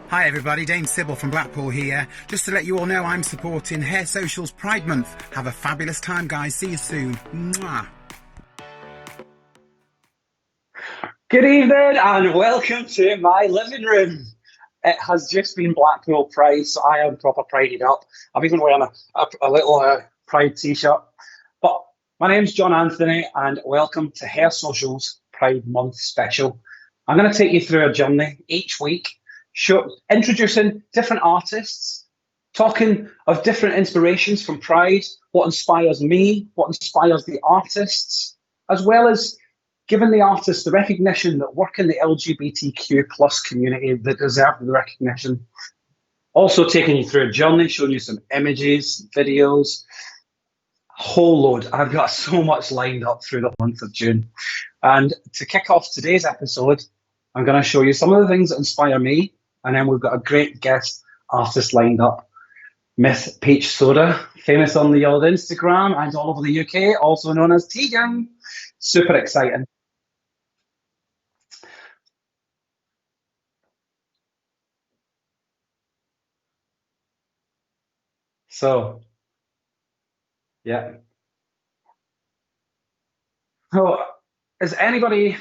Hi everybody, Dame Sybil from Blackpool here. Just to let you all know I'm supporting Hair Social's Pride Month. Have a fabulous time guys, see you soon. Mwah. Good evening and welcome to my living room. It has just been Blackpool Pride, so I am proper prided up. I'm even wearing a little Pride t-shirt. But my name's John Anthony and welcome to Hair Social's Pride Month special. I'm going to take you through a journey each week, introducing different artists, talking of different inspirations from Pride, what inspires me, what inspires the artists, as well as giving the artists the recognition that work in the LGBTQ plus community that deserve the recognition. Also taking you through a journey, showing you some images, videos, a whole load. I've got so much lined up through the month of June. And to kick off today's episode, I'm going to show you some of the things that inspire me. And then we've got a great guest artist lined up, Miss Peach Soda, famous on the old Instagram and all over the UK, also known as Tegan. Super exciting. So, yeah. So, has anybody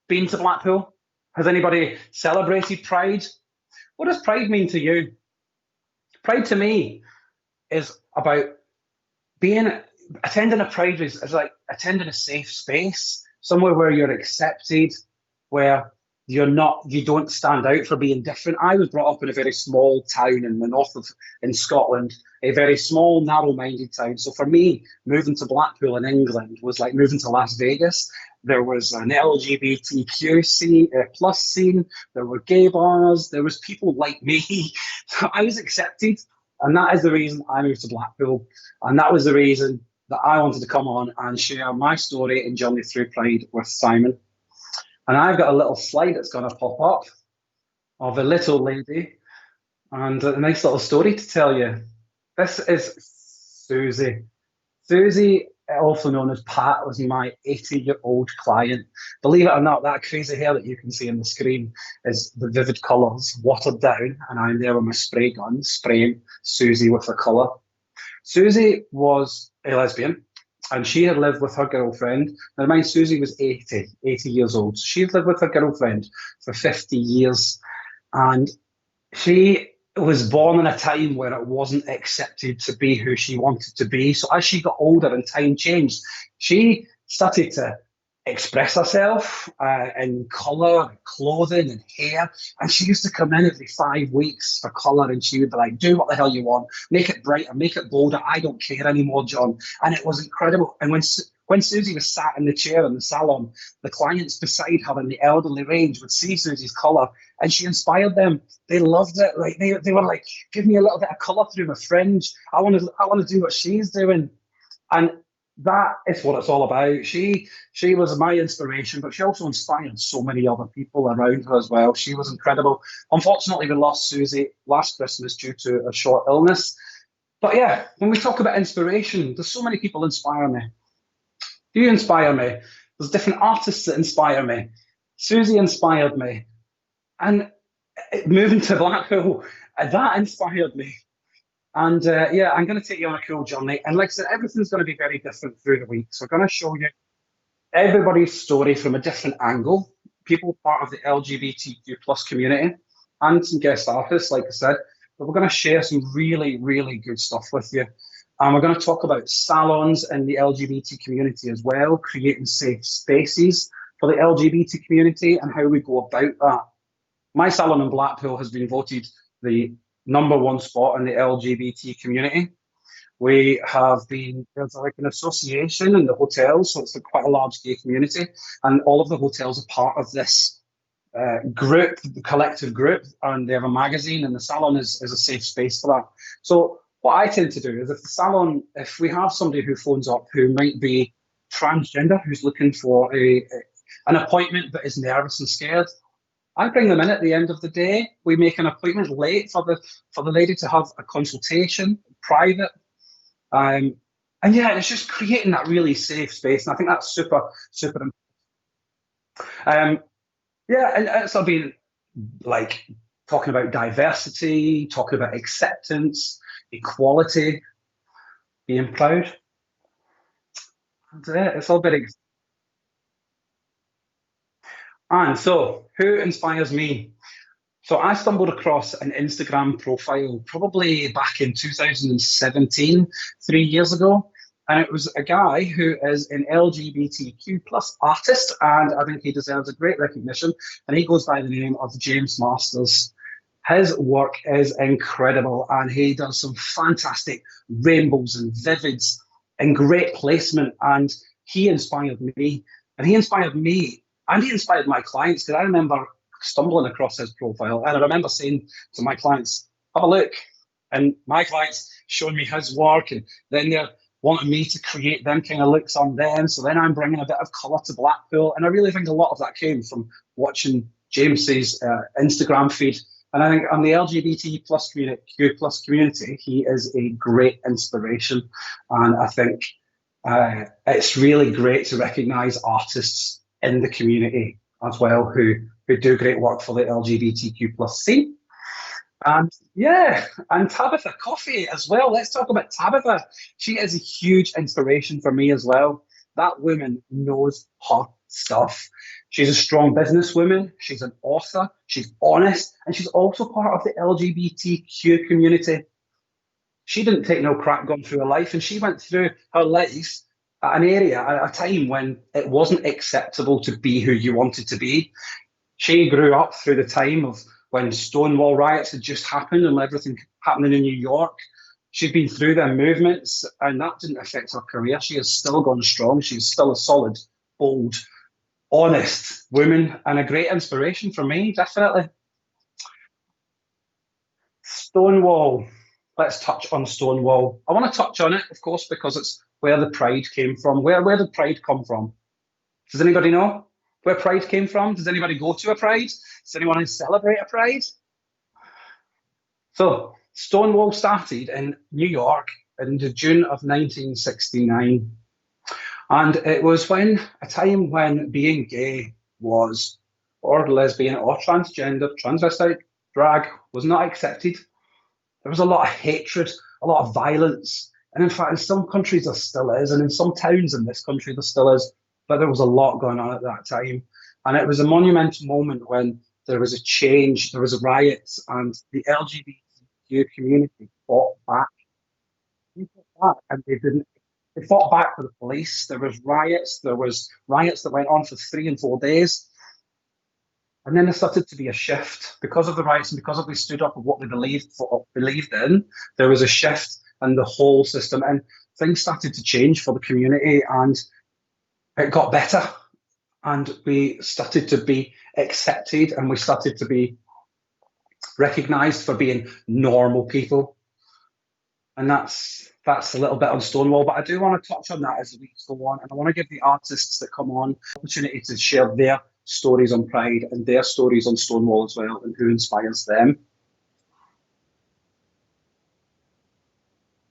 been to Blackpool? Has anybody celebrated Pride? What does Pride mean to you? Pride to me is about attending a Pride is like attending a safe space, somewhere where you're accepted, where you don't stand out for being different. I was brought up in a very small town in the north in Scotland, a very small, narrow-minded town. So for me, moving to Blackpool in England was like moving to Las Vegas. There was an LGBTQ plus scene. There were gay bars. There was people like me. So I was accepted, and that is the reason I moved to Blackpool. And that was the reason that I wanted to come on and share my story and journey through Pride with Simon. And I've got a little slide that's going to pop up of a little lady and a nice little story to tell you. This is Susie. Susie, also known as Pat, was my 80-year-old client. Believe it or not, that crazy hair that you can see on the screen is the vivid colours watered down, and I'm there with my spray gun spraying Susie with the colour. Susie was a lesbian, and she had lived with her girlfriend. Now, mind, Susie was 80 years old. So she had lived with her girlfriend for 50 years. And she was born in a time where it wasn't accepted to be who she wanted to be. So as she got older and time changed, she started to express herself in colour, clothing, and hair. And she used to come in every 5 weeks for colour, and she would be like, "Do what the hell you want, make it brighter, make it bolder. I don't care anymore, John." And it was incredible. And when Susie was sat in the chair in the salon, the clients beside her in the elderly range would see Susie's colour, and she inspired them. They loved it. Like they were like, "Give me a little bit of colour through my fringe. I want to do what she's doing." And that is what it's all about. She was my inspiration, but she also inspired so many other people around her as well. She was incredible. Unfortunately, we lost Susie last Christmas due to a short illness. But yeah, when we talk about inspiration, there's so many people inspire me. You inspire me. There's different artists that inspire me. Susie inspired me. And moving to Blackpool, that inspired me. And yeah, I'm going to take you on a cool journey. And like I said, everything's going to be very different through the week. So I'm going to show you everybody's story from a different angle. People part of the LGBTQ plus community and some guest artists, like I said. But we're going to share some really, really good stuff with you. And we're going to talk about salons in the LGBT community as well, creating safe spaces for the LGBT community and how we go about that. My salon in Blackpool has been voted the #1 spot in the LGBT community. We have there's like an association in the hotels, so it's quite a large gay community, and all of the hotels are part of this group, the collective group, and they have a magazine, and the salon is a safe space for that. So what I tend to do is if we have somebody who phones up who might be transgender, who's looking for an appointment but is nervous and scared, I bring them in at the end of the day. We make an appointment late for the lady to have a consultation, private. And yeah, it's just creating that really safe space. And I think that's super, super important. Yeah, and it's all been like talking about diversity, talking about acceptance, equality, being proud. And it's all been. And so, who inspires me? So I stumbled across an Instagram profile probably back in 2017, 3 years ago. And it was a guy who is an LGBTQ plus artist, and I think he deserves a great recognition. And he goes by the name of James Masters. His work is incredible, and he does some fantastic rainbows and vivids and great placement. And he inspired me, and he inspired me, and he inspired my clients, because I remember stumbling across his profile, and I remember saying to my clients, "Have a look," and my clients showing me his work, and then they're wanting me to create them kind of looks on them. So then I'm bringing a bit of colour to Blackpool, and I really think a lot of that came from watching James's Instagram feed. And I think on the LGBT plus community, he is a great inspiration, and I think it's really great to recognise artists in the community as well who do great work for the LGBTQ plus scene. And yeah, and Tabitha Coffey as well. Let's talk about Tabitha. She is a huge inspiration for me as well. That woman knows her stuff. She's a strong businesswoman. She's an author. She's honest. And she's also part of the LGBTQ community. She didn't take no crap going through her life, and she went through her life at a time when it wasn't acceptable to be who you wanted to be. She grew up through the time of when Stonewall riots had just happened and everything happening in New York. She'd been through their movements, and that didn't affect her career. She has still gone strong. She's still a solid, bold, honest woman, and a great inspiration for me, definitely. Stonewall. Let's touch on Stonewall. I want to touch on it, of course, because it's where the pride came from. Where did pride come from? Does anybody know where pride came from? Does anybody go to a pride? Does anyone celebrate a pride? So Stonewall started in New York in the June of 1969. And it was a time when being gay was, or lesbian, or transgender, transvestite, drag was not accepted. There was a lot of hatred, a lot of violence. And in fact, in some countries there still is, and in some towns in this country there still is. But there was a lot going on at that time. And it was a monumental moment when there was a change, there was riots, and the LGBTQ community fought back. They fought back, and they didn't They fought back with the police. There was riots. There was riots that went on for 3 and 4 days. And then there started to be a shift because of the riots and because of they stood up for what they believed in. There was a shift in the whole system, and things started to change for the community, and it got better. And we started to be accepted, and we started to be recognised for being normal people. And that's a little bit on Stonewall, but I do want to touch on that as the weeks go on, and I want to give the artists that come on the opportunity to share their stories on Pride and their stories on Stonewall as well, and who inspires them.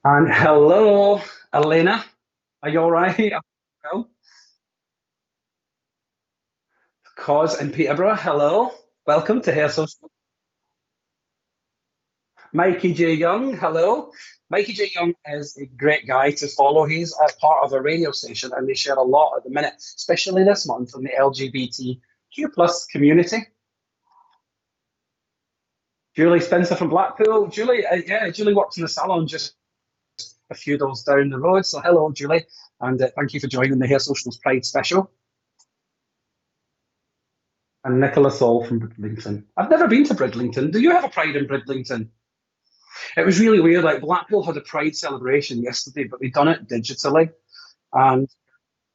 And hello, Elena. Are you all right? Well, Cause in Peterborough, hello. Welcome to Hair Social. Mikey J. Young, hello. Mikey J. Young is a great guy to follow. He's a part of a radio station, and they share a lot at the minute, especially this month, in the LGBTQ plus community. Julie Spencer from Blackpool. Julie works in the salon just a few doors down the road. So hello, Julie, and thank you for joining the Hair Socials Pride special. And Nicola Saul from Bridlington. I've never been to Bridlington. Do you have a Pride in Bridlington? It was really weird. Like, Blackpool had a Pride celebration yesterday, but they'd done it digitally. And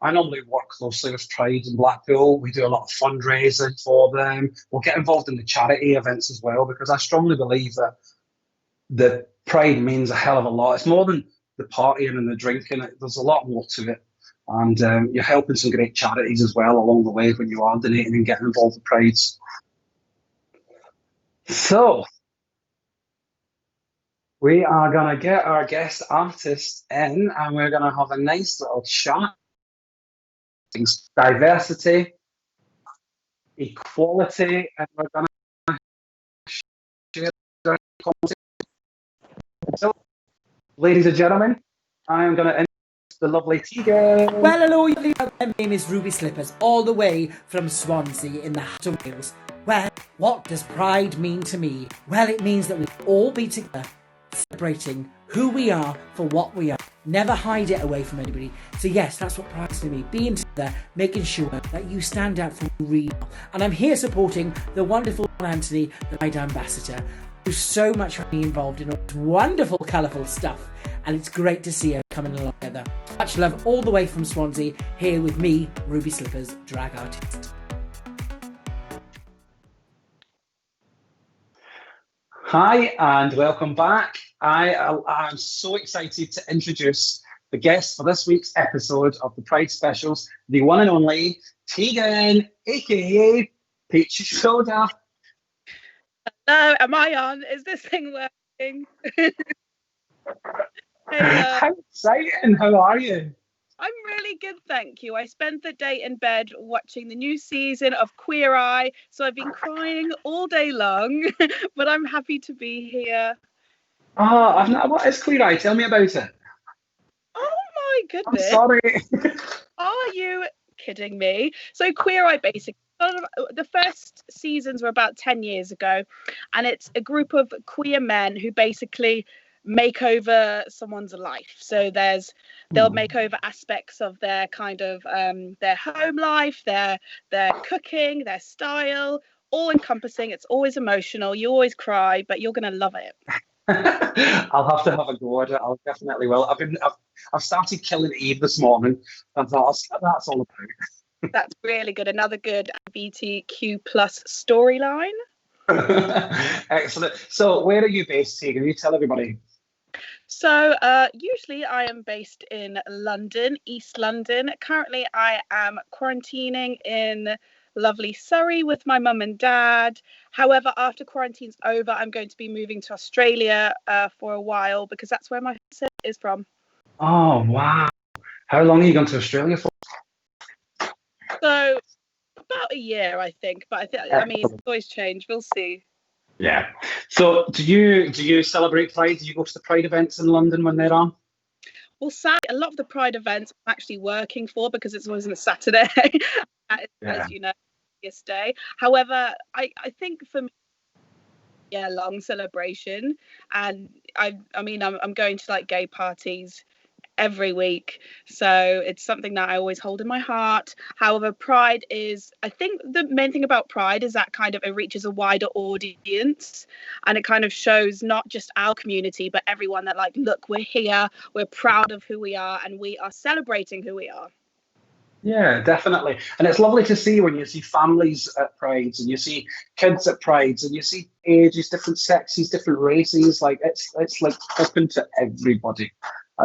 I normally work closely with Pride in Blackpool. We do a lot of fundraising for them. We'll get involved in the charity events as well, because I strongly believe that the Pride means a hell of a lot. It's more than the partying and the drinking. There's a lot more to it. And you're helping some great charities as well along the way when you are donating and getting involved with Prides. So, we are going to get our guest artist in, and we're going to have a nice little chat. Diversity, equality, and we're going to share our conversation. So, ladies and gentlemen, I am going to introduce the lovely Tegan. Well, hello, my name is Ruby Slippers, all the way from Swansea in the heart of Wales. Well, what does Pride mean to me? Well, it means that we all be together, celebrating who we are for what we are. Never hide it away from anybody. So yes, that's what Pride is to me. Being together, making sure that you stand out for who you are. And I'm here supporting the wonderful John Anthony, the Pride Ambassador, who's so much involved in all this wonderful, colourful stuff. And it's great to see her coming along together. Much love all the way from Swansea, here with me, Ruby Slippers, drag artist. Hi, and welcome back. I'm so excited to introduce the guest for this week's episode of the Pride Specials, the one and only Tegan, aka Peachy Soda. Hello, am I on? Is this thing working? How exciting! How are you? I'm really good, thank you. I spent the day in bed watching the new season of Queer Eye, so I've been crying all day long, but I'm happy to be here. Oh, I've not. What is Queer Eye? Tell me about it. Oh my I'm goodness. sorry. Are you kidding me? So Queer Eye basically, the first seasons were about 10 years ago, and it's a group of queer men who basically make over someone's life. So they'll make over aspects of their kind of their home life, their cooking, their style, all encompassing. It's always emotional. You always cry, but you're gonna love it. I'll have to have a go at it. I'll definitely will. I've started Killing Eve this morning. I thought I'll see what that's all about. That's really good. Another good LGBTQ plus storyline. Excellent. So where are you based, Tegan? You tell everybody. So usually I am based in London, East London. Currently I am quarantining in lovely Surrey with my mum and dad. However, after quarantine's over, I'm going to be moving to Australia for a while, because that's where my sister is from. Oh, wow. How long are you going to Australia for? So about a year, I think. But I mean, it's always changed. We'll see. Yeah. So do you celebrate Pride? Do you go to the Pride events in London when they're on? Well, sadly, a lot of the Pride events I'm actually working for, because it's always on a Saturday, as you know, this day. However, I think for me, long celebration, and I mean I'm going to like gay parties every week. So it's something that I always hold in my heart. However, Pride is, I think the main thing about Pride is that kind of it reaches a wider audience, and it kind of shows not just our community, but everyone that like, look, we're here, we're proud of who we are, and we are celebrating who we are. Yeah, definitely. And it's lovely to see when you see families at prides and you see kids at prides and you see ages, different sexes, different races. Like it's like open to everybody,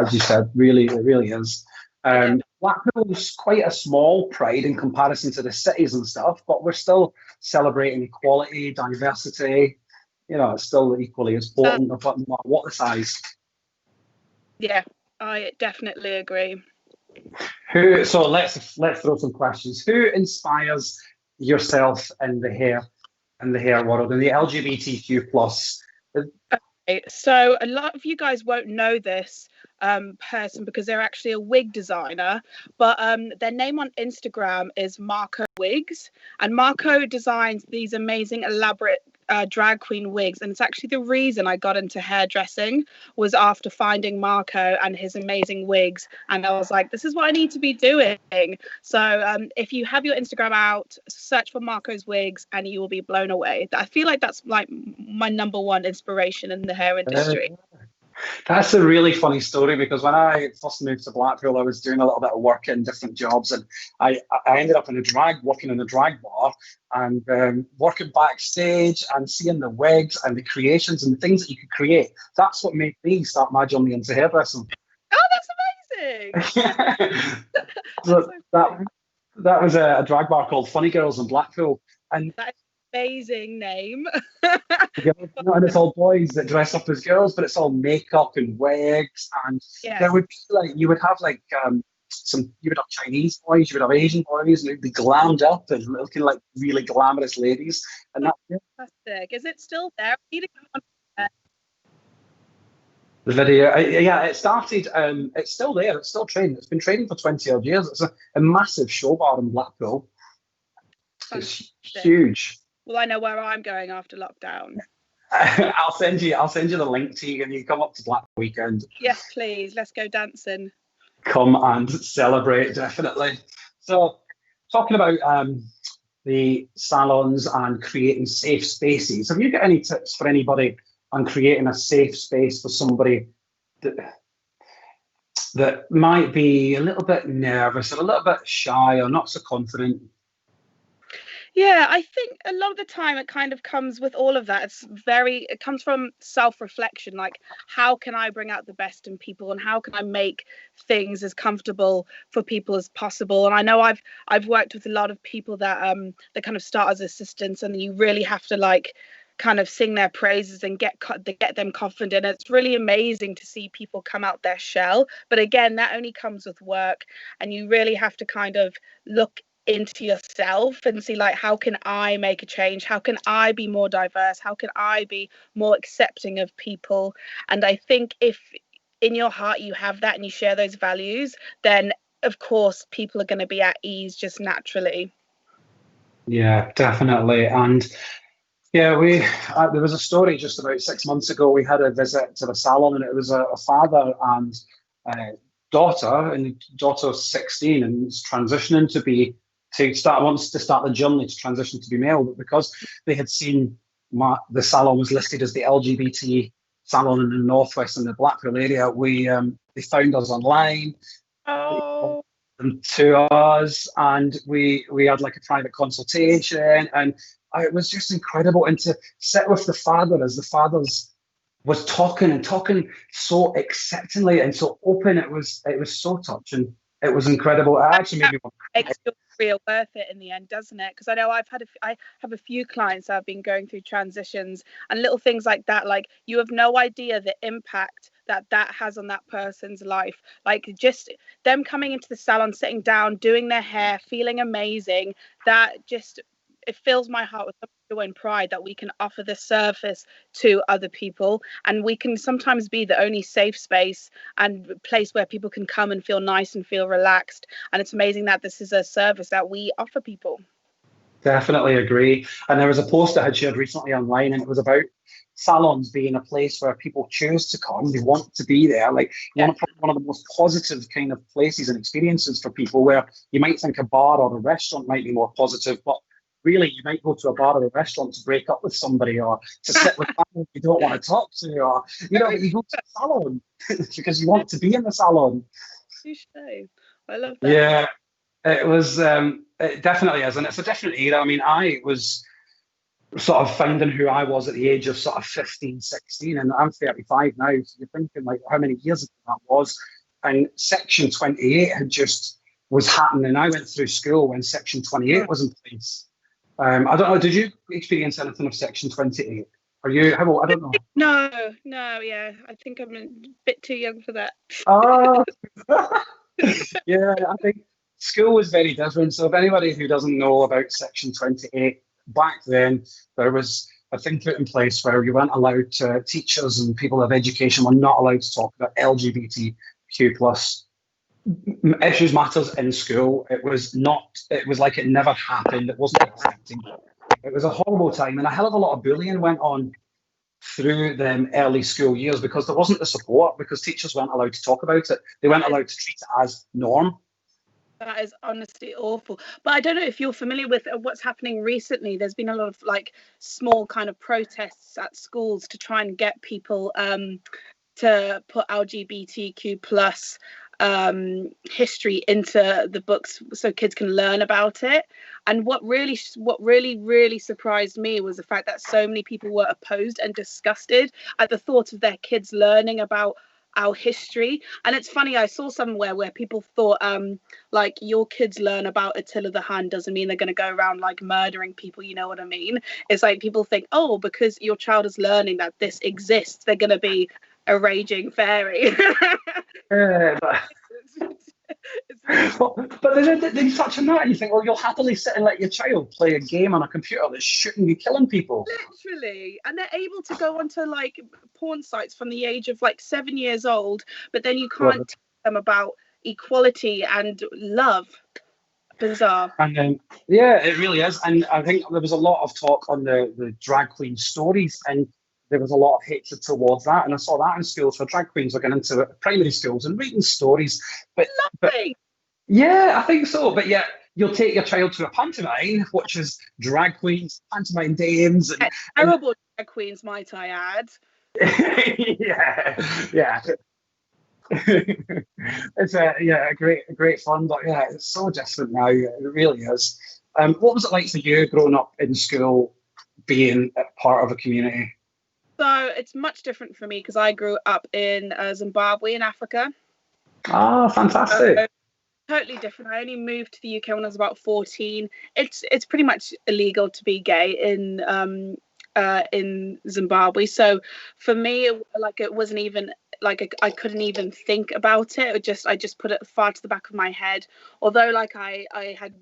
as you said. Really, it really is. Blackpool's quite a small pride in comparison to the cities and stuff, but we're still celebrating equality, diversity. You know, it's still equally as important, no matter what the size. Yeah, I definitely agree. So let's throw some questions. Who inspires yourself in the hair world, in the LGBTQ plus? Okay, so a lot of you guys won't know this person because they're actually a wig designer, but their name on Instagram is Marco Wigs, and Marco designs these amazing elaborate drag queen wigs, and it's actually the reason I got into hairdressing was after finding Marco and his amazing wigs, and I was like, this is what I need to be doing. So if you have your Instagram out, search for Marco's wigs and you will be blown away. I feel like that's like my number one inspiration in the hair industry. That's a really funny story because when I first moved to Blackpool, I was doing a little bit of work in different jobs, and I ended up working in a drag bar and working backstage and seeing the wigs and the creations and the things that you could create. That's what made me start my journey into hairdressing. Oh, that's amazing! So that was a drag bar called Funny Girls in Blackpool, and that is an amazing name. And it's all boys that dress up as girls, but it's all makeup and wigs, and there would be like you would have like you would have Chinese boys, you would have Asian boys, and they'd be glammed up and looking like really glamorous ladies. And that's fantastic. Is it still there? The video, yeah, it started. It's still there. It's still trading. It's been trading for 20 odd years. It's a massive show bar in Blackpool. It's huge. Well, I know where I'm going after lockdown. I'll send you the link to you, and you come up to Black Weekend. Yes, please. Let's go dancing. Come and celebrate, definitely. So, talking about the salons and creating safe spaces, have you got any tips for anybody on creating a safe space for somebody that might be a little bit nervous or a little bit shy or not so confident? Yeah, I think a lot of the time it kind of comes with all of that. It comes from self-reflection, like how can I bring out the best in people and how can I make things as comfortable for people as possible. And I know I've worked with a lot of people that kind of start as assistants, and you really have to like kind of sing their praises and get them confident. It's really amazing to see people come out their shell. But again, that only comes with work, and you really have to kind of look into yourself and see like, how can I make a change? How can I be more diverse? How can I be more accepting of people? And I think if in your heart you have that and you share those values, then of course people are going to be at ease just naturally. Yeah, definitely. And yeah, there was a story just about 6 months ago. We had a visit to the salon, and it was a father and daughter, and the daughter was 16 and was transitioning wants to start the journey to transition to be male, but because they had seen the salon was listed as the LGBT salon in the northwest in the Blackpool area, they found us online. Oh. To us, and we had like a private consultation, and it was just incredible. And to sit with the father as the father's was talking so acceptingly and so open, it was so touching. It was incredible. It actually made me want to cry. Makes your career worth it in the end, doesn't it? Because I know I have a few clients that have been going through transitions and little things like that. Like, you have no idea the impact that has on that person's life. Like, just them coming into the salon, sitting down, doing their hair, feeling amazing. That just, it fills my heart with joy and pride that we can offer this service to other people, and we can sometimes be the only safe space and place where people can come and feel nice and feel relaxed. And it's amazing that this is a service that we offer people. Definitely agree. And there was a post I had shared recently online, and it was about salons being a place where people choose to come. They want to be there. Like, you Yeah. want to put one of the most positive kind of places and experiences for people, where you might think a bar or a restaurant might be more positive, but really you might go to a bar or a restaurant to break up with somebody, or to sit with family you don't want to talk to, or, but you go to a salon because you want to be in the salon. Touche. I love that. Yeah, it was, it definitely is. And it's a different era. I mean, I was sort of finding who I was at the age of sort of 15, 16, and I'm 35 now. So you're thinking like how many years ago that was. And Section 28 had just was happening. I went through school when Section 28 was in place. I don't know, did you experience anything of Section 28? Are you, how old? I don't know. No, yeah. I think I'm a bit too young for that. Oh, yeah, I think school was very different. So if anybody who doesn't know about Section 28, back then there was a thing put in place where you weren't allowed to, teachers and people of education were not allowed to talk about LGBTQ plus issues, matters in school. It was not, it was like it never happened. It wasn't accepted. It was a horrible time, and a hell of a lot of bullying went on through them early school years because there wasn't the support, because teachers weren't allowed to talk about it. They weren't allowed to treat it as norm. That is honestly awful. But I don't know if you're familiar with what's happening recently. There's been a lot of like small kind of protests at schools to try and get people to put LGBTQ plus history into the books so kids can learn about it. And what really surprised me was the fact that so many people were opposed and disgusted at the thought of their kids learning about our history. And it's funny, I saw somewhere where people thought like your kids learn about Attila the Hun doesn't mean they're going to go around like murdering people, you know what I mean? It's like people think, oh, because your child is learning that this exists, they're going to be a raging fairy. But, but then you touch on that and you think, well, you'll happily sit and let your child play a game on a computer that's shooting you, killing people. Literally. And they're able to go onto like porn sites from the age of like 7 years old, but then you can't teach them about equality and love. Bizarre. And then, yeah, it really is. And I think there was a lot of talk on the drag queen stories, and there was a lot of hatred towards that. And I saw that in schools where drag queens were going into primary schools and reading stories. But yeah, I think so. But yeah, you'll take your child to a pantomime, which is drag queens, pantomime dames. And, terrible drag queens, might I add. yeah. It's a great fun, but yeah, it's so different now. It really is. What was it like for you growing up in school, being a part of a community? So it's much different for me because I grew up in Zimbabwe in Africa. Ah, fantastic. Totally different. I only moved to the UK when I was about 14. It's pretty much illegal to be gay in Zimbabwe. So for me, it wasn't even like I couldn't even think about it. I just put it far to the back of my head. Although like I had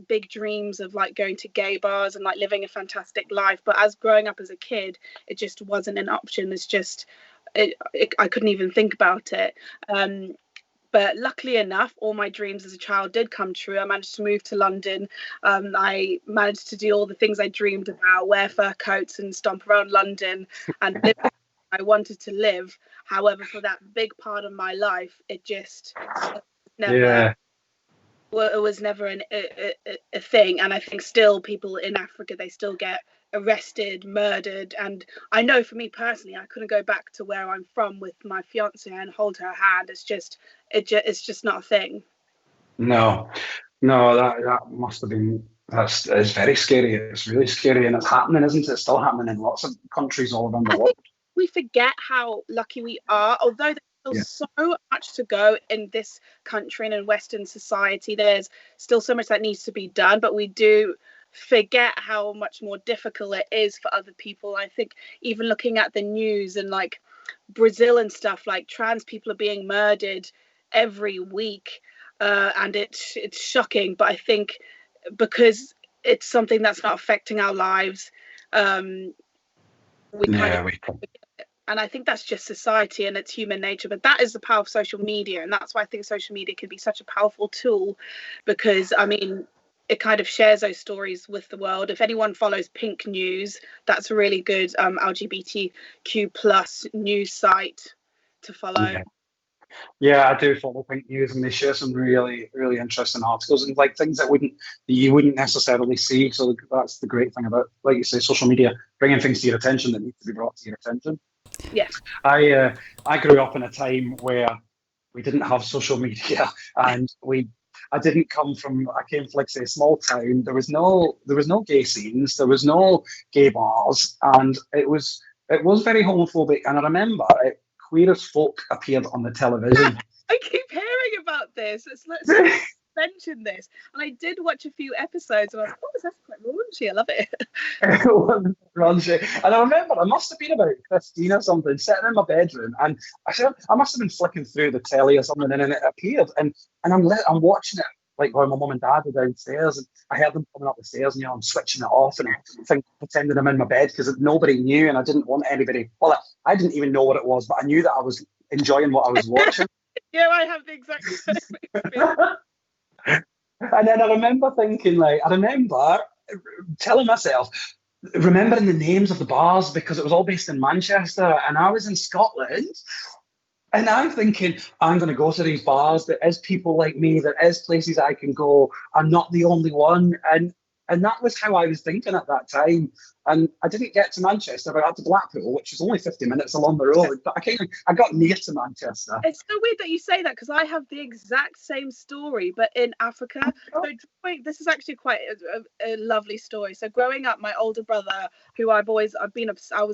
big dreams of like going to gay bars and like living a fantastic life, but as growing up as a kid, it just wasn't an option. It's just I couldn't even think about it. But luckily enough, all my dreams as a child did come true. I managed to move to London. I managed to do all the things I dreamed about, wear fur coats and stomp around London and live I wanted to live. However, for that big part of my life, it just never. Well, it was never a thing. And I think still people in Africa, they still get arrested, murdered. And I know for me personally, I couldn't go back to where I'm from with my fiance and hold her hand. It's just not a thing. No, that must have been, it's very scary. It's really scary, and it's happening, isn't it? It's still happening in lots of countries all around the world. We forget how lucky we are, although there's still so much to go in this country and in Western society. There's still so much that needs to be done, but we do forget how much more difficult it is for other people. I think even looking at the news and like Brazil and stuff, like trans people are being murdered every week, and it's shocking. But I think because it's something that's not affecting our lives, and I think that's just society and it's human nature. But that is the power of social media, and that's why I think social media can be such a powerful tool, because I mean, it kind of shares those stories with the world. If anyone follows Pink News, that's a really good LGBTQ plus news site to follow. Yeah, I do follow Pink News, and they share some really, really interesting articles and like things that you wouldn't necessarily see. So that's the great thing about, like you say, social media, bringing things to your attention that need to be brought to your attention. Yeah. I grew up in a time where we didn't have social media, and I came from, like say, a small town. There was no gay scenes, there was no gay bars, and it was very homophobic. And I remember Queer as Folk appeared on the television. I keep hearing about this. Let's mention this. And I did watch a few episodes, and I was like, oh, that's quite raunchy. I love it. Raunchy. And I remember I must have been about 15 or something, sitting in my bedroom, and I must have been flicking through the telly or something, and then it appeared, and I'm watching it like while my mum and dad were downstairs, and I heard them coming up the stairs, and I'm switching it off, and pretending I'm in my bed because nobody knew, and I didn't want anybody. Well, I didn't even know what it was, but I knew that I was enjoying what I was watching. Yeah, I have the exact same experience. And then I remember telling myself, remembering the names of the bars, because it was all based in Manchester, and I was in Scotland. And I'm thinking, I'm going to go to these bars. There is people like me. There is places I can go. I'm not the only one. And that was how I was thinking at that time. And I didn't get to Manchester, but I got to Blackpool, which is only 50 minutes along the road. But I got near to Manchester. It's so weird that you say that, because I have the exact same story, but in Africa. So this is actually quite a lovely story. So growing up, my older brother, who I was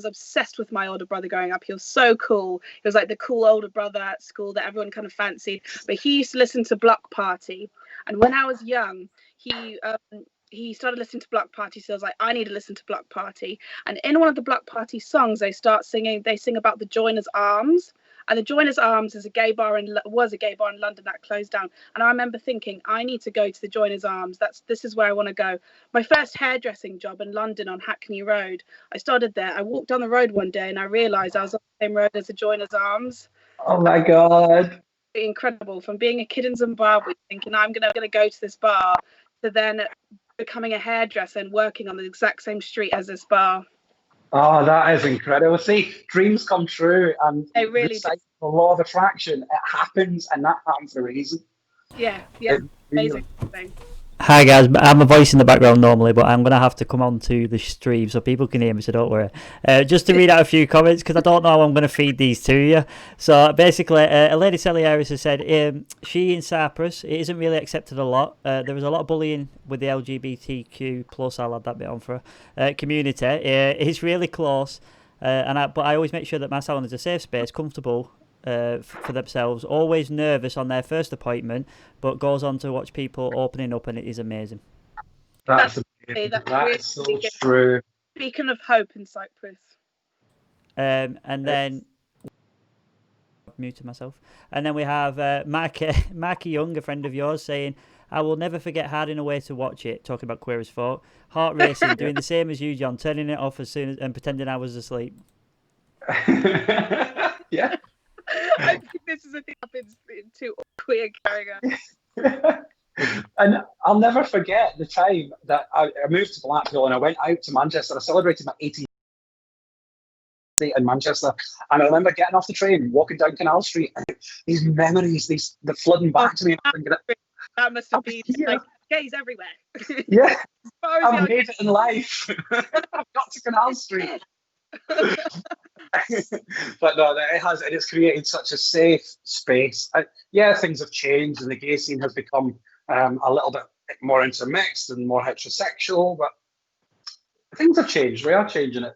obsessed with my older brother growing up. He was so cool. He was like the cool older brother at school that everyone kind of fancied. But he used to listen to Block Party. And when I was young, he started listening to Block Party, so I was like, I need to listen to Block Party. And in one of the Block Party songs, they sing about the Joiners Arms. And the Joiners Arms was a gay bar in London that closed down. And I remember thinking, I need to go to the Joiners Arms. This is where I want to go. My first hairdressing job in London on Hackney Road, I started there. I walked down the road one day and I realised I was on the same road as the Joiners Arms. Oh my God. Incredible. From being a kid in Zimbabwe, thinking I'm gonna go to this bar, to then becoming a hairdresser and working on the exact same street as this bar. Oh, that is incredible. See, dreams come true, and they really do. The law of attraction, it happens, and that happens for a reason. Yeah, amazing thing. Hi guys, I'm a voice in the background normally, but I'm going to have to come on to the stream so people can hear me, so don't worry. Just to read out a few comments, because I don't know how I'm going to feed these to you. So basically, a lady Sally Harris has said, she in Cyprus, it isn't really accepted a lot. There was a lot of bullying with the LGBTQ plus, I'll add that bit on for her, community. It's really close, but I always make sure that my salon is a safe space, comfortable, for themselves, always nervous on their first appointment, but goes on to watch people opening up, and it is amazing. That's so true. Beacon of hope in Cyprus. And then muted myself. And then we have Marky Young, a friend of yours, saying, I will never forget harding away to watch it, talking about Queer as Folk. Heart racing, doing the same as you, John, turning it off as soon as and pretending I was asleep. Yeah. I think this is a thing that happens to queer carrying on. And I'll never forget the time that I moved to Blackpool and I went out to Manchester. I celebrated my 18th birthday in Manchester, and I remember getting off the train, walking down Canal Street, and these memories, they're flooding back to me. That must have been like gays everywhere. Yeah, I've made it in life. I've got to Canal Street. But no, it's created such a safe space. Things have changed, and the gay scene has become a little bit more intermixed and more heterosexual, but things have changed. We are changing it.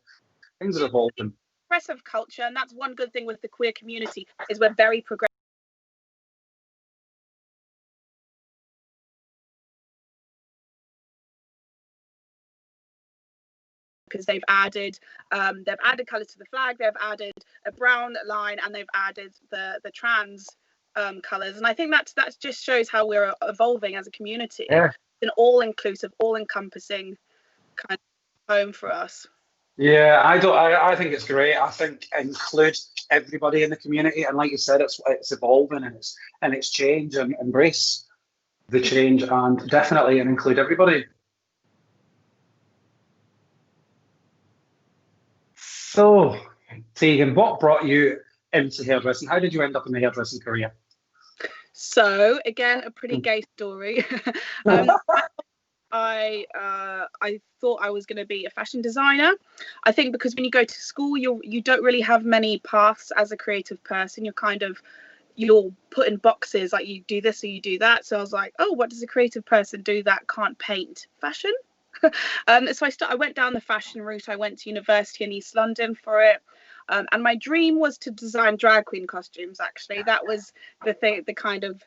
Things are evolving. Progressive culture, and that's one good thing with the queer community, is we're very progressive. Because they've added colours to the flag, they've added a brown line, and they've added the trans colours. And I think that just shows how we're evolving as a community. Yeah. An all-inclusive, all-encompassing kind of home for us. Yeah, I think it's great. I think include everybody in the community, and like you said, it's evolving and it's change and embrace the change and definitely include everybody. So, Tegan, what brought you into hairdressing? How did you end up in the hairdressing career? So again, a pretty gay story. um, I thought I was going to be a fashion designer. I think because when you go to school, you don't really have many paths as a creative person. You're put in boxes, like you do this or you do that. So I was like, oh, what does a creative person do that can't paint? Fashion. So I went down the fashion route. I went to university in East London for it. And my dream was to design drag queen costumes. Actually, that was the kind of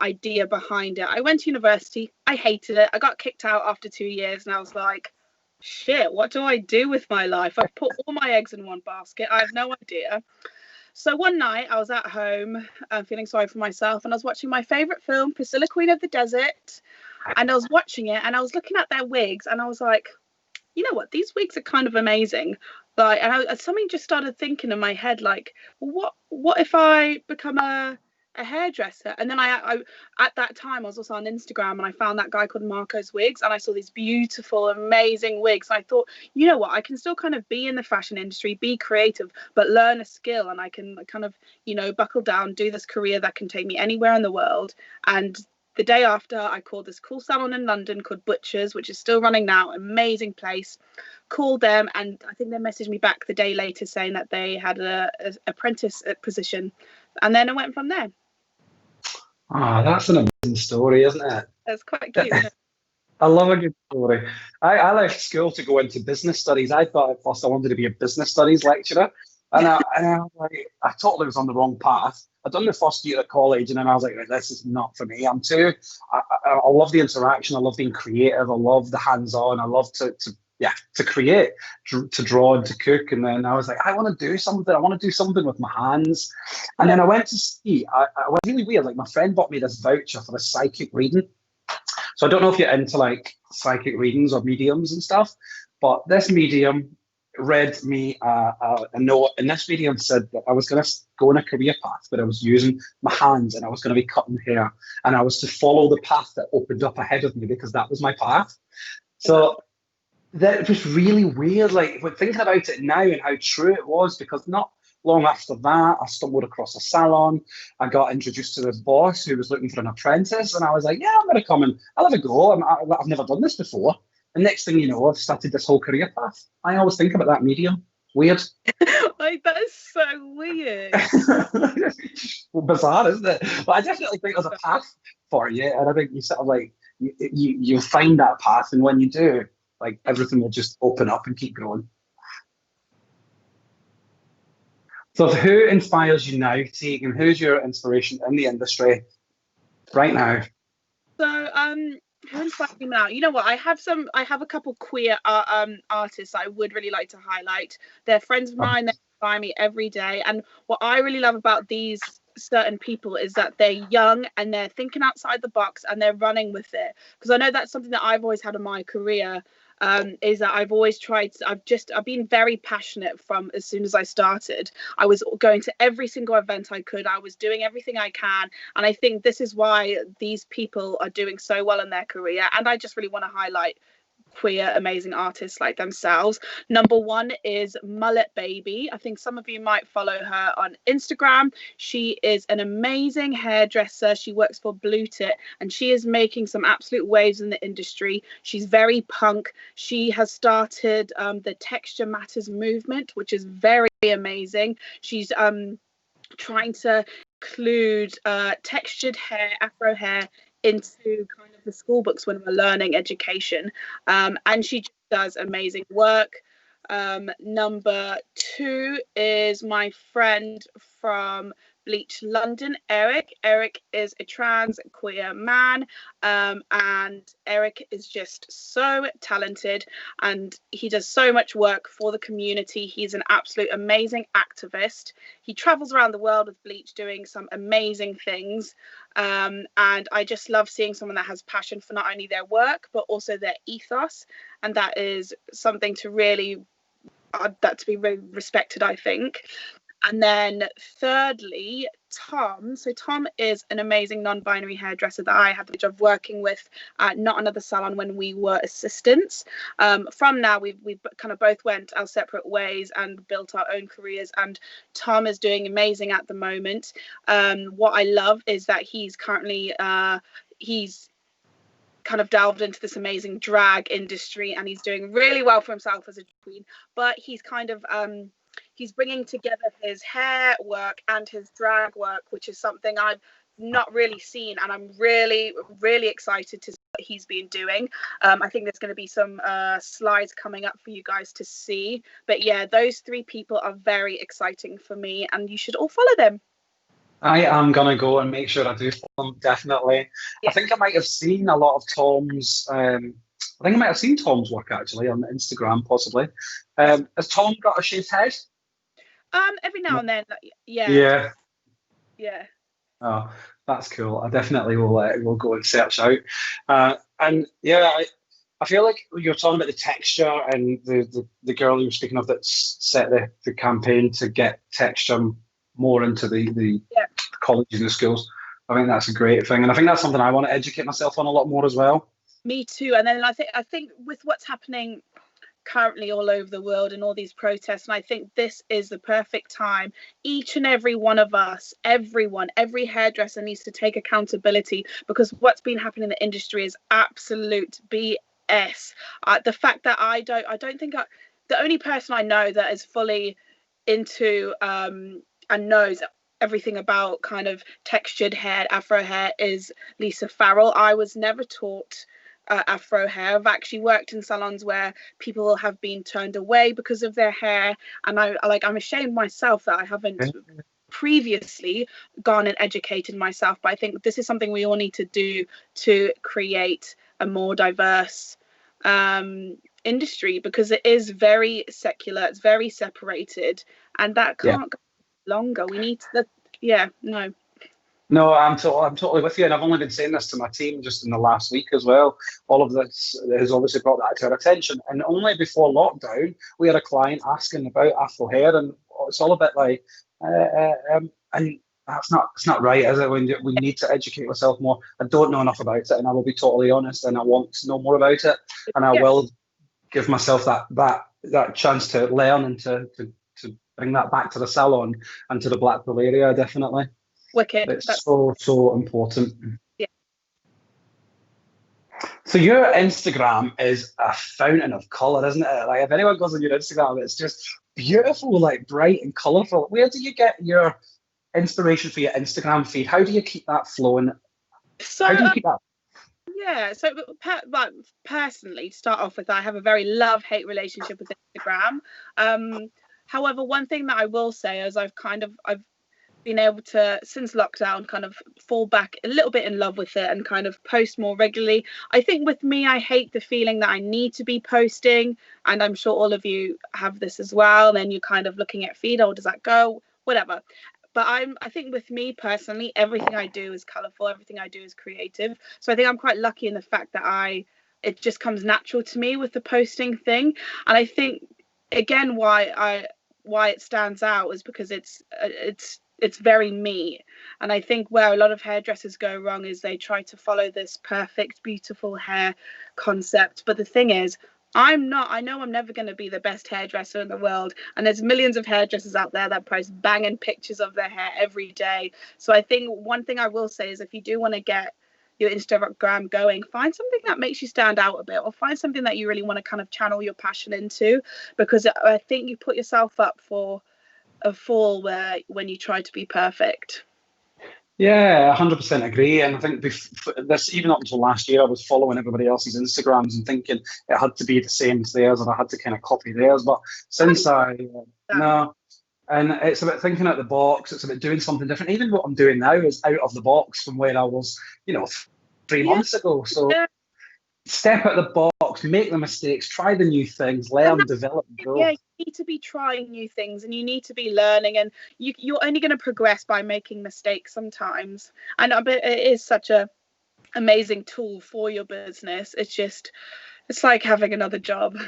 idea behind it. I went to university. I hated it. I got kicked out after 2 years, and I was like, shit, what do I do with my life? I've put all my eggs in one basket. I have no idea. So one night I was at home feeling sorry for myself, and I was watching my favourite film, Priscilla, Queen of the Desert. And I was watching it, and I was looking at their wigs, and I was like, you know what? These wigs are kind of amazing. Like, and something just started thinking in my head, like, well, what if I become a hairdresser? And then I at that time I was also on Instagram, and I found that guy called Marco's Wigs, and I saw these beautiful, amazing wigs. And I thought, you know what? I can still kind of be in the fashion industry, be creative, but learn a skill, and I can kind of, buckle down, do this career that can take me anywhere in the world. And the day after, I called this cool salon in London called Butchers, which is still running now, amazing place. Called them, and I think they messaged me back the day later saying that they had a apprentice position, and then I went from there. Ah, that's an amazing story, isn't it? It's quite cute. I love a good story. I left school to go into business studies. I thought at first I wanted to be a business studies lecturer, and I totally was on the wrong path. I'd done the first year at college, and then I was like, this is not for me. I love the interaction. I love being creative. I love the hands-on. I love to create, to draw and to cook. And then I was like, I want to do something. I want to do something with my hands. And then I went to see, I was really weird. Like, my friend bought me this voucher for a psychic reading. So I don't know if you're into like psychic readings or mediums and stuff, but this medium read me a note, and this medium said that I was going to go in a career path, but I was using my hands, and I was going to be cutting hair, and I was to follow the path that opened up ahead of me because that was my path. So that was really weird. Like, when thinking about it now and how true it was, because not long after that, I stumbled across a salon. I got introduced to this boss who was looking for an apprentice, and I was like, yeah, I'm going to come and I'll have a go. I've never done this before. And next thing you know, I've started this whole career path. I always think about that medium. Weird. Like, that is so weird. Well, bizarre, isn't it? But I definitely think there's a path for you, and I think you sort of like you'll find that path, and when you do, like, everything will just open up and keep growing. So, who inspires you now, Tegan? Who's your inspiration in the industry right now? So, who inspires me now? You know what? I have a couple queer artists I would really like to highlight. They're friends of mine. They inspire me every day. And what I really love about these certain people is that they're young and they're thinking outside the box and they're running with it. Because I know that's something that I've always had in my career. Is that I've always I've been very passionate from as soon as I started. I was going to every single event I could. I was doing everything I can. And I think this is why these people are doing so well in their career. And I just really want to highlight queer amazing artists like themselves. Number one is Mullet Baby. I think some of you might follow her on Instagram. She is an amazing hairdresser. She works for Blue Tit, and she is making some absolute waves in the industry. She's very punk. She has started the Texture Matters movement, which is very amazing. She's trying to include textured hair, afro hair, into kind of the school books when we're learning education, and she just does amazing work. Number two is my friend from Bleach London, Eric. Eric is a trans queer man, and Eric is just so talented, and he does so much work for the community. He's an absolute amazing activist. He travels around the world with Bleach doing some amazing things, and I just love seeing someone that has passion for not only their work but also their ethos, and that is something to really be really respected, I think. And then thirdly, Tom. So Tom is an amazing non-binary hairdresser that I had the pleasure of working with at Not Another Salon when we were assistants. From now, we've kind of both went our separate ways and built our own careers. And Tom is doing amazing at the moment. What I love is that he's currently he's kind of delved into this amazing drag industry, and he's doing really well for himself as a queen. But he's kind of he's bringing together his hair work and his drag work, which is something I've not really seen, and I'm really excited to see what he's been doing. I think there's going to be some slides coming up for you guys to see, but yeah, those three people are very exciting for me, and you should all follow them. I am gonna go and make sure I do follow them, definitely. Yeah. I think I might have seen a lot of Tom's. I think I might have seen Tom's work actually on Instagram, possibly. Has Tom got a shaved head? Every now and then, yeah. Yeah. Yeah. Oh, that's cool. I definitely will go and search out. And yeah, I feel like you're talking about the texture and the girl you were speaking of that set the campaign to get texture more into the colleges and the schools. I think that's a great thing, and I think that's something I want to educate myself on a lot more as well. Me too. And then I think with what's happening currently all over the world and all these protests, and I think this is the perfect time, each and every one of us, every hairdresser needs to take accountability, because what's been happening in the industry is absolute BS. The fact that I don't think the only person I know that is fully into and knows everything about kind of textured hair, afro hair, is Lisa Farrell. I was never taught afro hair. I've actually worked in salons where people have been turned away because of their hair, and I'm ashamed myself that I haven't previously gone and educated myself. But I think this is something we all need to do to create a more diverse industry, because it is very secular, it's very separated, and that can't go longer. We need to No, I'm totally with you, and I've only been saying this to my team just in the last week as well. All of this has obviously brought that to our attention, and only before lockdown, we had a client asking about afro hair, and it's all a bit like, and it's not right, is it? We need to educate ourselves more. I don't know enough about it, and I will be totally honest, and I want to know more about it, and I will give myself that chance to learn and to bring that back to the salon and to the Blackpool area, definitely. Wicked. It's so important. Yeah. So your Instagram is a fountain of colour, isn't it? Like, if anyone goes on your Instagram, it's just beautiful, like bright and colourful. Where do you get your inspiration for your Instagram feed? How do you keep that flowing? So, how do you keep that? Yeah, so personally, to start off with, I have a very love-hate relationship with Instagram. However, one thing that I will say is I've been able to, since lockdown, kind of fall back a little bit in love with it and kind of post more regularly. I think with me, I hate the feeling that I need to be posting, and I'm sure all of you have this as well. And then you're kind of looking at feed, does that go? Whatever. But I think with me personally, everything I do is colourful, everything I do is creative. So I think I'm quite lucky in the fact that it just comes natural to me with the posting thing. And I think, again, why it stands out is because it's very me. And I think where a lot of hairdressers go wrong is they try to follow this perfect, beautiful hair concept. But the thing is, I know I'm never going to be the best hairdresser in the world, and there's millions of hairdressers out there that post banging pictures of their hair every day. So I think one thing I will say is, if you do want to get your Instagram going, find something that makes you stand out a bit, or find something that you really want to kind of channel your passion into, because I think you put yourself up for a fall when you try to be perfect. Yeah, 100% agree. And I think this, even up until last year, I was following everybody else's Instagrams and thinking it had to be the same as theirs, and I had to kind of copy theirs. But since no, and it's about thinking out the box. It's about doing something different. Even what I'm doing now is out of the box from where I was, 3 months ago. So step out of the box, make the mistakes, try the new things, learn, develop, grow. Yeah, you need to be trying new things, and you need to be learning, and you're only going to progress by making mistakes sometimes. And it is such a amazing tool for your business. It's like having another job.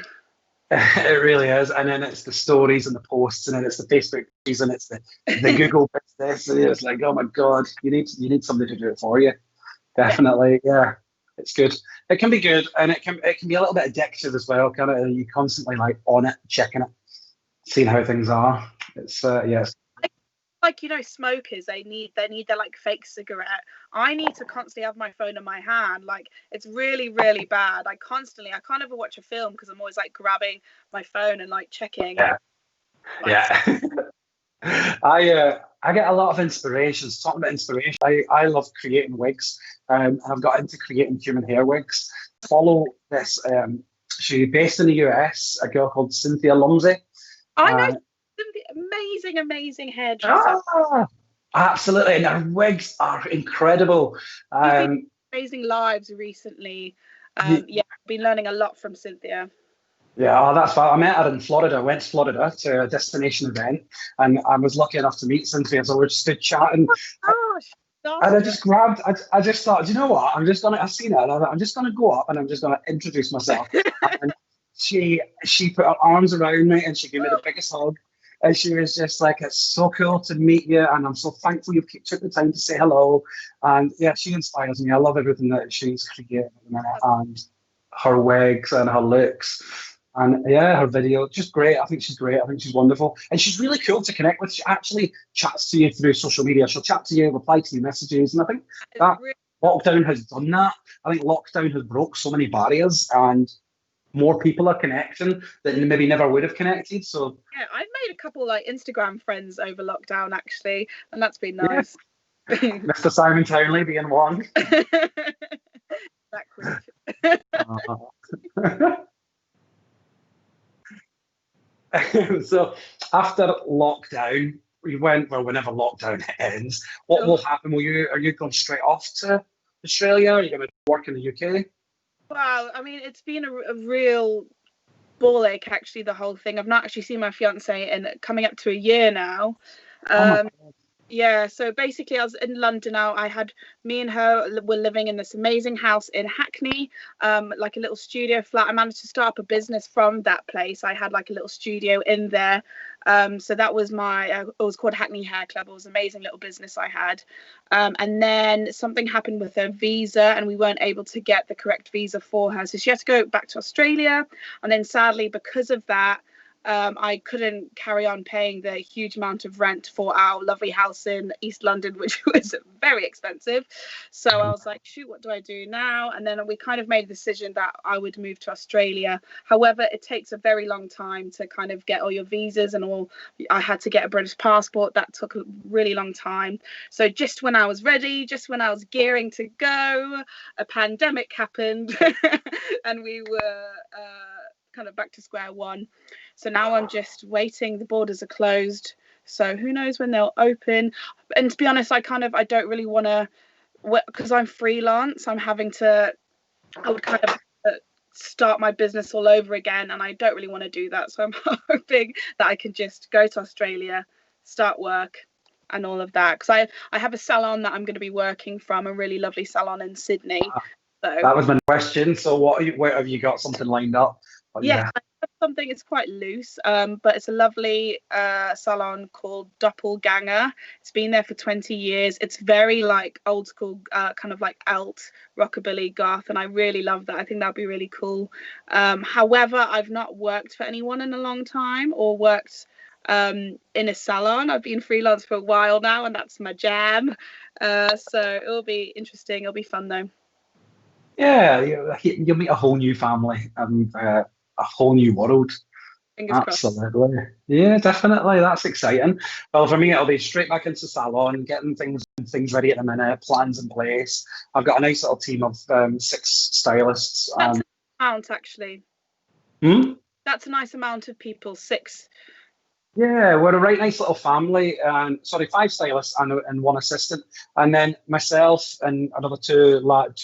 It really is. And then it's the stories and the posts, and then it's the Facebook pages, and it's the Google business. And it's like, oh my God, you need somebody to do it for you. Definitely, yeah. It's good. It can be good, and it can be a little bit addictive as well. Kind of, you constantly like on it, checking it, seeing how things are. It's yes. Like, smokers, they need their like fake cigarette. I need to constantly have my phone in my hand. Like, it's really, really bad. I can't ever watch a film because I'm always like grabbing my phone and like checking. Yeah. Yeah. I get a lot of inspirations. Talking about inspiration, I love creating wigs, and I've got into creating human hair wigs. Follow this. She's based in the US. A girl called Cynthia Lumsey. I know some amazing hairdresser. Absolutely, and her wigs are incredible. Amazing lives recently. I've been learning a lot from Cynthia. Yeah, that's fine. I met her in Florida. I went to Florida to a destination event, and I was lucky enough to meet Cynthia. So we just stood chatting. And I just grabbed, I just thought, do you know what? I've seen her, and I'm just going to go up and I'm just going to introduce myself. And she put her arms around me and she gave me the biggest hug. And she was just like, it's so cool to meet you. And I'm so thankful you took the time to say hello. And yeah, she inspires me. I love everything that she's creating at the minute, and her wigs and her looks. And yeah, her video, just great. I think she's great. I think she's wonderful. And she's really cool to connect with. She actually chats to you through social media. She'll chat to you, reply to your messages. And I think that lockdown has done that. I think lockdown has broke so many barriers, and more people are connecting that maybe never would have connected. So yeah, I've made a couple like Instagram friends over lockdown actually, and that's been nice. Yeah. Mr. Simon Townley being one. So after lockdown, whenever lockdown ends, what will happen? Are you going straight off to Australia? Are you going to work in the UK? Wow, I mean, it's been a real ball ache, actually, the whole thing. I've not actually seen my fiance in coming up to a year now. Yeah, so basically I was in London now. Me and her were living in this amazing house in Hackney, like a little studio flat. I managed to start up a business from that place. I had like a little studio in there. So that was it was called Hackney Hair Club. It was an amazing little business I had. And then something happened with her visa, and we weren't able to get the correct visa for her. So she had to go back to Australia. And then sadly, because of that, I couldn't carry on paying the huge amount of rent for our lovely house in East London, which was very expensive. So I was like, shoot, what do I do now? And then we kind of made a decision that I would move to Australia. However, it takes a very long time to kind of get all your visas and all. I had to get a British passport. That took a really long time. So just when I was ready, just when I was gearing to go, a pandemic happened and we were kind of back to square one. So now I'm just waiting. The borders are closed, so who knows when they'll open. And to be honest, I don't really want to, because I'm freelance. I would kind of start my business all over again, and I don't really want to do that. So I'm hoping that I can just go to Australia, start work and all of that, because I have a salon that I'm going to be working from, a really lovely salon in Sydney. So that was my question. So where have you got something lined up? Yeah, I have something. It's quite loose, but it's a lovely salon called Doppelganger. It's been there for 20 years. It's very like old school, kind of like alt, rockabilly, goth, and I really love that. I think that'd be really cool. However, I've not worked for anyone in a long time, or worked in a salon. I've been freelance for a while now, and that's my jam. So it'll be interesting. It'll be fun though. Yeah, you'll meet a whole new family and a whole new world. Fingers Absolutely. crossed. Yeah, definitely. That's exciting. Well, for me, it'll be straight back into salon, getting things ready at the minute, plans in place. I've got a nice little team of 6 stylists. That's an amount, actually. That's a nice amount of people, 6. Yeah, we're a right nice little family. 5 stylists and 1 assistant. And then myself and another 2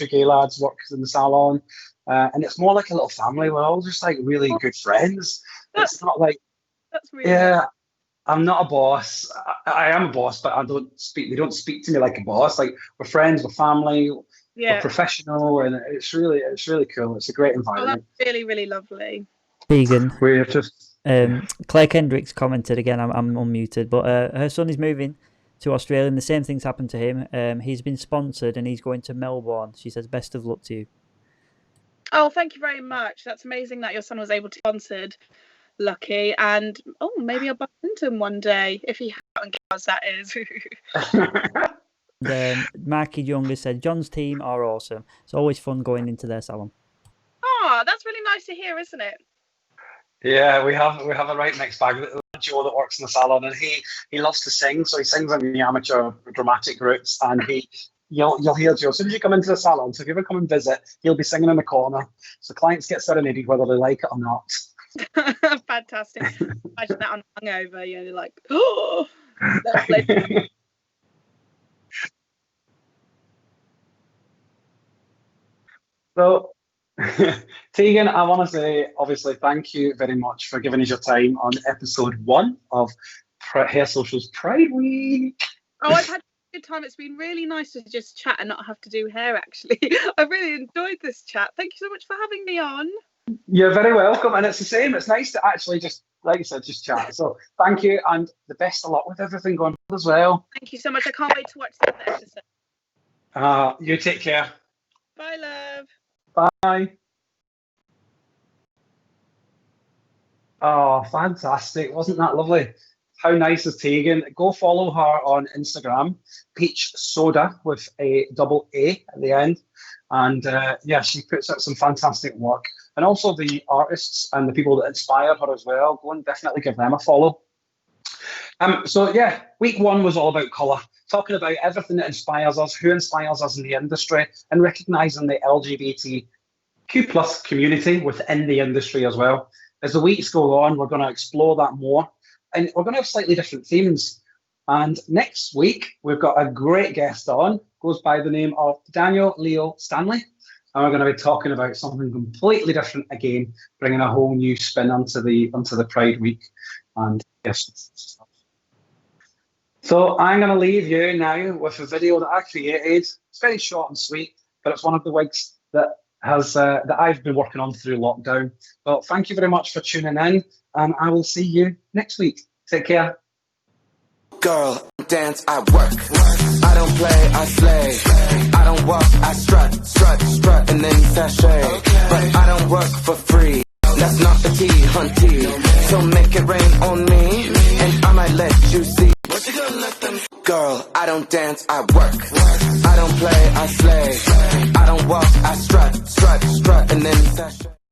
gay lads work in the salon. And it's more like a little family. We're all just like really good friends. It's not like, that's really yeah, I'm not a boss. I am a boss, but they don't speak to me like a boss. Like, we're friends, we're family, we're professional, and it's really cool. It's a great environment. Oh, that's really, really lovely. Tegan. We have just... Claire Kendricks commented again. I'm unmuted, but her son is moving to Australia, and the same thing's happened to him. He's been sponsored, and he's going to Melbourne. She says, "Best of luck to you." Oh, thank you very much. That's amazing that your son was able to be sponsored. Lucky, and maybe I'll bump into him one day if he cares, that is. Then Marky Younger said, "John's team are awesome. It's always fun going into their salon." Oh, that's really nice to hear, isn't it? Yeah, we have a right mixed bag. Joe that works in the salon, and he loves to sing, so he sings in the amateur dramatic groups, and you'll hear Joe as soon as you come into the salon. So if you ever come and visit, he'll be singing in the corner. So clients get serenaded whether they like it or not. Fantastic. Imagine that on hungover, you're like, oh, that's like... So, Tegan, I want to say, obviously, thank you very much for giving us your time on episode 1 of Hair Social's Pride Week. Oh, I've had a good time. It's been really nice to just chat and not have to do hair, actually. I've really enjoyed this chat. Thank you so much for having me on. You're very welcome, and it's the same. It's nice to actually just, like you said, just chat. So thank you, and the best of luck with everything going on as well. Thank you so much. I can't wait to watch the other episode. You take care. Bye, love. Bye. Oh, fantastic. Wasn't that lovely? How nice is Tegan? Go follow her on Instagram, Peach Soda with a double A at the end. And she puts out some fantastic work. And also the artists and the people that inspire her as well. Go and definitely give them a follow. Week 1 was all about colour, talking about everything that inspires us, who inspires us in the industry, and recognising the LGBTQ plus community within the industry as well. As the weeks go on, we're going to explore that more, and we're going to have slightly different themes. And next week, we've got a great guest on, goes by the name of Daniel Leo Stanley, and we're going to be talking about something completely different again, bringing a whole new spin onto the Pride Week. And yes. So I'm going to leave you now with a video that I created. It's very short and sweet, but it's one of the wigs that I've been working on through lockdown. Well, thank you very much for tuning in, and I will see you next week. Take care. Girl, dance, I work. I don't play, I slay. I don't walk, I strut, and then sashay. But I don't work for free. That's not the tea, hunty. So make it rain on me, and I might let you see. What you gonna let them? Girl, I don't dance, I work. I don't play, I slay. I don't walk, I strut, and then sashay.